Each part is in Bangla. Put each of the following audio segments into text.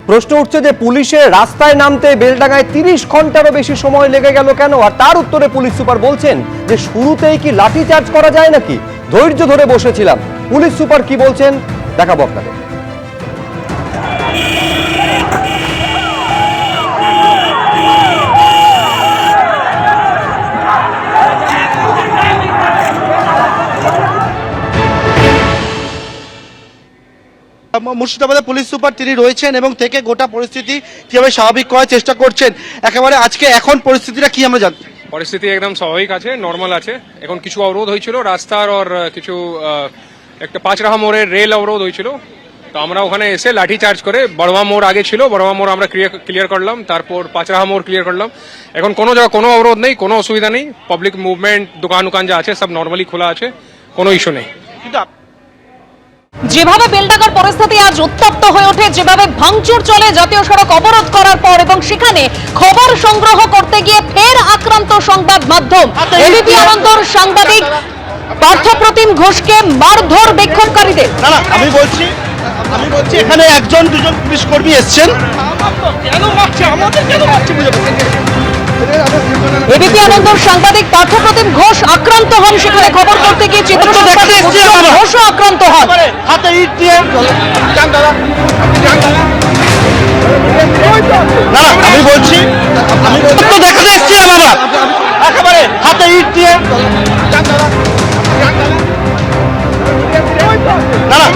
প্রশ্ন উঠছে যে পুলিশের রাস্তায় নামতে বেলডাঙ্গায় 30 ঘন্টারও বেশি সময় লেগে গেল কেন? আর তার উত্তরে পুলিশ সুপার বলছেন যে শুরুতেই কি লাঠিচার্জ করা যায় নাকি, ধৈর্য ধরে বসেছিলাম। পুলিশ সুপার কি বলছেন দেখাবো আপনাদের। মুর্শিদাবাদের পুলিশ সুপার তিনি রয়েছেন এবং থেকে গোটা পরিস্থিতি কিভাবে স্বাভাবিক করার চেষ্টা করছেন একেবারে আজকে এখন পরিস্থিতিটা কি আমরা জানতে। পরিস্থিতি একদম স্বাভাবিক আছে, নর্মাল আছে। এখন কিছু অবরোধ হয়েছিল রাস্তার, আর কিছু একটা পাঁচরাহা মোড়ের রেল অবরোধ হয়েছিল, তো আমরা ওখানে এসে লাঠি চার্জ করে বড়মা মোড় আগে ছিল, বড়মা মোড় আমরা ক্লিয়ার করলাম, তারপর পাঁচরাহা মোড় ক্লিয়ার করলাম। এখন কোনো জায়গা কোনো অবরোধ নেই, কোনো অসুবিধা নেই। পাবলিক মুভমেন্ট, দোকান যা আছে সব নর্মালি খোলা আছে, কোনো ইস্যু নেই। যেভাবে বেলডাঙ্গার পরিস্থিতি আজ উত্তপ্ত হয়ে ওঠে, যেভাবে ভাঙচুর চলে জাতীয় সড়ক অবরোধ করার পর, এবং সেখানে খবর সংগ্রহ করতে গিয়ে ফের আক্রান্ত সংবাদ মাধ্যম। এবিপি আনন্দর সাংবাদিক পার্থপ্রতিম ঘোষকে মারধর বিক্ষোভকারীদের। আমি বলছি এখানে একজন দুজন পুলিশ কর্মী এসছেন। এবিপি আনন্দর সাংবাদিক পার্থপ্রতিম ঘোষ আক্রান্ত হন, সেখানে খবর করতে গিয়ে ঘোষও আক্রান্ত হন। হাতে ইট দিয়ে আমি বলছি দেখাতে এসেছিলাম আমরা, একেবারে হাতে ইট দিয়ে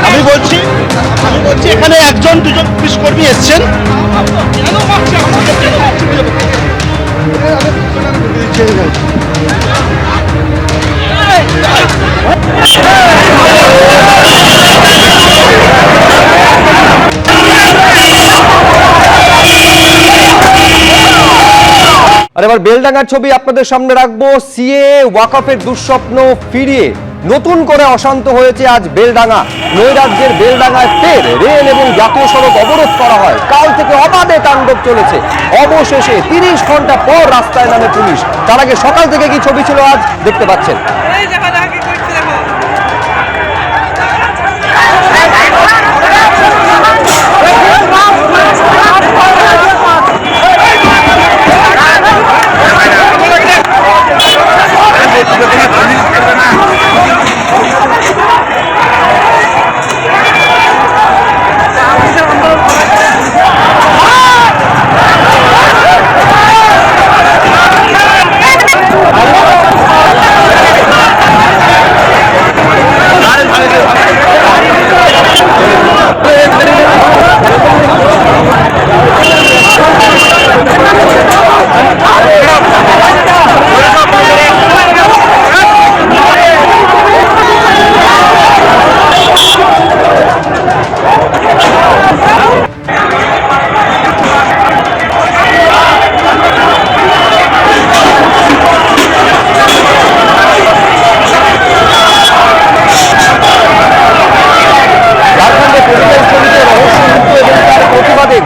আমি বলছি এখানে একজন দুজন পুলিশ কর্মী এসছেন। আর এবার বেলডাঙ্গার ছবি আপনাদের সামনে রাখবো। সিএ ওয়াকফের দুঃস্বপ্ন ফিরিয়ে নতুন করে অশান্ত হয়েছে আজ বেলডাঙ্গা। নৈরাজ্যের বেলডাঙ্গায় ফের রেল এবং জাতীয় সড়ক অবরোধ করা হয়। কাল থেকে অবাধে তাণ্ডব চলেছে। অবশেষে 30 ঘন্টা পর রাস্তায় নামে পুলিশ। তার আগে সকাল থেকে কি ছবি ছিল আজ দেখতে পাচ্ছেন।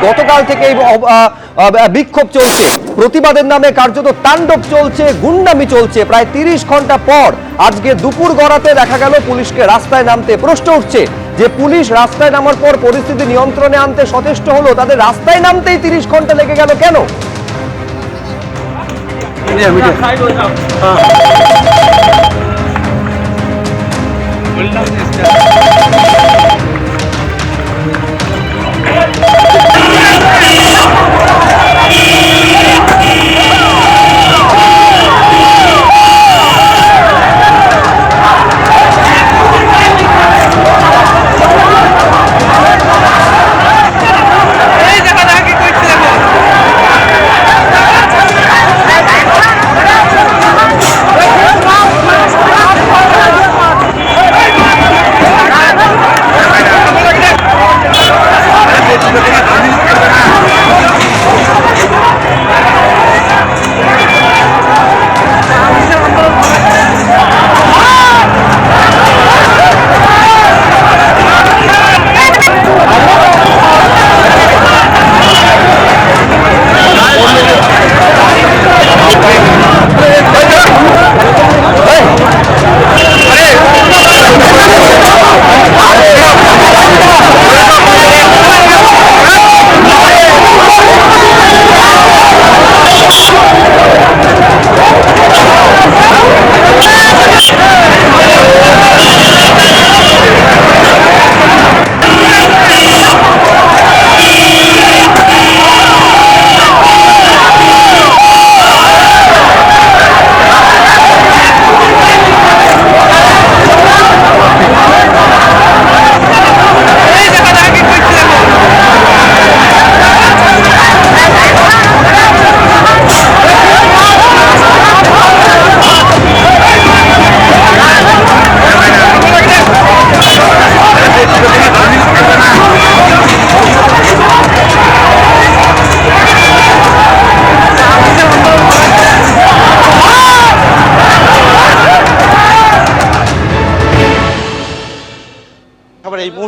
গতকাল থেকে বিক্ষোভ চলছে, প্রতিবাদের নামে কার্যত তাণ্ডব চলছে, গুন্ডামি চলছে। প্রায় 30 ঘন্টা পর আজকে দুপুর গড়াতে দেখা গেল পুলিশকে রাস্তায় নামতে। প্রশ্ন উঠছে যে পুলিশ রাস্তায় নামার পর পরিস্থিতি নিয়ন্ত্রণে আনতে সচেষ্ট হলো, তাদের রাস্তায় নামতেই 30 ঘন্টা লেগে গেল কেন?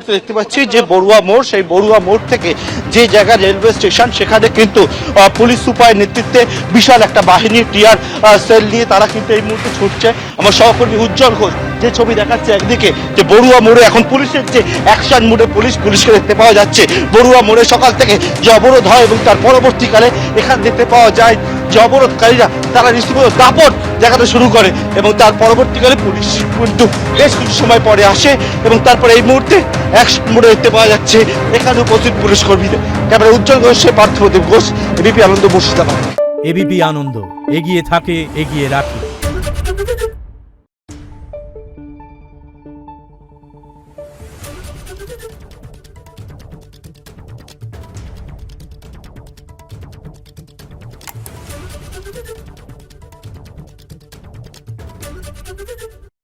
মুহূর্তে দেখতে পাচ্ছি যে বড়ুয়া মোড়, সেই বড়ুয়া মোড় থেকে যে জায়গা রেলওয়ে স্টেশন, সেখানে কিন্তু পুলিশ সুপারের নেতৃত্বে বিশাল একটা বাহিনী টিয়ার সেল নিয়ে তারা কিন্তু এই মুহূর্তে ছুটছে। আমার সহকর্মী উজ্জ্বল ঘোষ যে ছবি দেখাচ্ছে, একদিকে যে বড়ুয়া মোড়ে এখন পুলিশের যে অ্যাকশন মোডে পুলিশকে দেখতে পাওয়া যাচ্ছে। বড়ুয়া মোড়ে সকাল থেকে যে অবরোধ হয় এবং তার পরবর্তীকালে এখানে দেখতে পাওয়া যায় যে অবরোধকারীরা তারা রীতিমতো দাপট দেখাতে শুরু করে এবং তার পরবর্তীকালে পুলিশ কিন্তু বেশ কিছু সময় পরে আসে এবং তারপরে এই মুহূর্তে অ্যাকশন মোডে দেখতে পাওয়া যাচ্ছে এখানে উপস্থিত পুলিশ কর্মীদের। ক্যামেরা উজ্জ্বল ঘোষের পার্থপ্রদীপ ঘোষ, এবিপি আনন্দ, মুর্শিদাবাদ। এবিপি আনন্দ, এগিয়ে থাকে, এগিয়ে রাখে।